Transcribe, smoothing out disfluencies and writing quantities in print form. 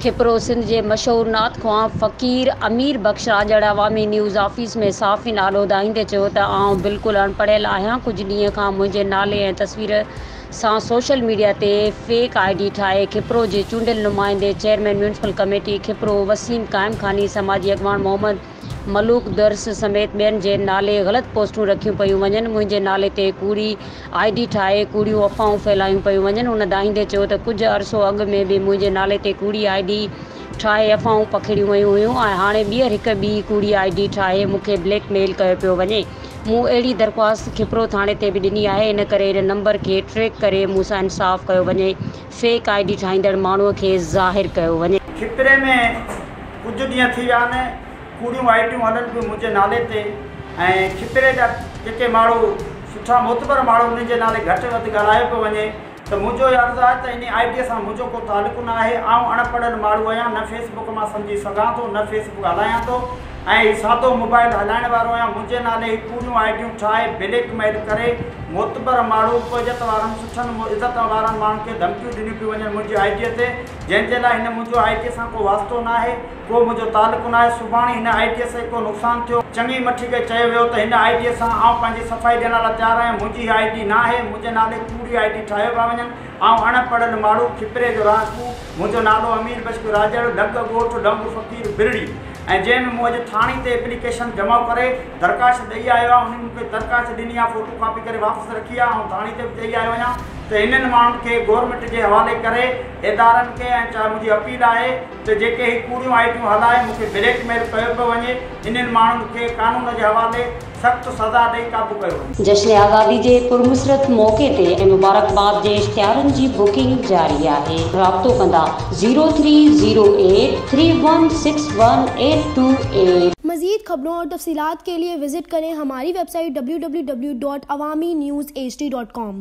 खिपरो सिंध जे मशहूर नात ख़्वां फ़क़ीर अमीर बख्श राजड़ अवामी न्यूज़ ऑफिस में साफ़ी नालो ॿुधाईंदे चयो त आउं बिल्कुलु अणपढ़ियल आहियां। कुझु ॾींहं खां मुंहिंजे नाले ऐं तस्वीर सां सोशल मीडिया ते फेक आईडी ठाहे खिपरो जे चूंडियल नुमाइंदे चेयरमैन म्यूनिसिपल कमेटी खिपरो वसीम क़ाइम ख़ानी समाजी अॻवान मोहम्मद मलूक दर्स समेत ॿियनि जे नाले ग़लति पोस्टूं रखियूं पियूं वञनि। मुंहिंजे नाले ते कूड़ी आईडी ठाहे कूड़ियूं अफ़वाहूं फैलायूं पियूं वञनि। हुन ॿुधाईंदे चयो त कुझु अरसो अॻु में बि मुंहिंजे नाले ते कूड़ी आईडी ठाहे अफ़वाहूं पखिड़ियूं वयूं हुयूं ऐं हाणे ॿीहर हिकु ॿी कूड़ी आईडी ठाहे मूंखे ब्लैकमेल कयो पियो वञे। मूं अहिड़ी दरख़्वास्त खिपरो थाणे ते बि ॾिनी आहे। इन करे इन नंबर खे ट्रैक करे मूंसां इंसाफ़ कयो वञे, फेक आईडी ठाहींदड़ माण्हूअ खे ज़ाहिर कयो वञे। खिपरे में कुझु ॾींहं थी विया आहिनि, कूड़ियूं आईडियूं हलनि पियूं मुंहिंजे नाले ते ऐं खिपरे जा जेके माण्हू सुठा मोतबर माण्हू उन्हनि जे नाले घटि वधि ॻाल्हायो पियो वञे। त मुंहिंजो अर्ज़ु आहे त इन आईडीअ सां मुंहिंजो को तालुक़ु न आहे। आउं अणपढ़ियल माण्हू आहियां, न फेसबुक मां सम्झी सघां थो, न फेसबुक हलायां थो ऐं सादो मोबाइल हलाइण वारो आहियां। मुंहिंजे नाले कूड़ियूं आईडियूं ठाहे ब्लैकमेल करे मोतबर माण्हू इज़त वारनि सुठनि इज़त वारनि माण्हुनि खे धमकियूं ॾिनियूं पियूं वञनि मुंहिंजी आईडीअ ते, जंहिंजे लाइ हिन मुंहिंजो आईडीअ सां को वास्तो न आहे, को मुंहिंजो तालुक़ु न आहे। सुभाणे हिन आईडीअ सां को नुक़सानु थियो, चङी मठी खे चयो वियो त हिन आईडीअ सां आउं पंहिंजी सफ़ाई ॾियण लाइ तयारु आहियां। मुंहिंजी आईडी न आहे, मुंहिंजे नाले कूड़ी आईडी ठाहियो पिया वञनि। आउं अणपढ़ियल माण्हू खिपरे जो राजू, मुंहिंजो नालो अमीर बख्श राजड़, ढंग ॻोठ ढंग फ़क़ीर बिरड़ी ऐं जंहिंमें मूं अॼु थाणे ते एप्लीकेशन जमा करे दरख़्वास्त ॾेई आयो आहियां। उन्हनि मूंखे दरख़्वास्त ॾिनी आहे, फ़ोटो कॉपी करे वापसि रखी आहे ऐं थाणे ते बि ॾेई आयो आहियां। त इन्हनि माण्हुनि खे गवर्नमेंट जे हवाले करे इदारनि खे ऐं चाहे मुंहिंजी अपील आहे त जेके ही कूड़ियूं आईडियूं हलाए मूंखे ब्लैकमेल कयो पियो वञे, इन्हनि माण्हुनि खे कानून जे हवाले सख़्तु सज़ा ॾेई क़ाबू कयो वञे। जश्न आज़ादी जे पुरमुसरत मौक़े ते ऐं मुबारकबाद जे इश्तिहारनि जी बुकिंग जारी आहे। राब्तो कंदा 0308316188। मज़ीद खबरों और तफसीलात के लिए विजिट करें हमारी वेबसाइट www.awamiNewsHD.com।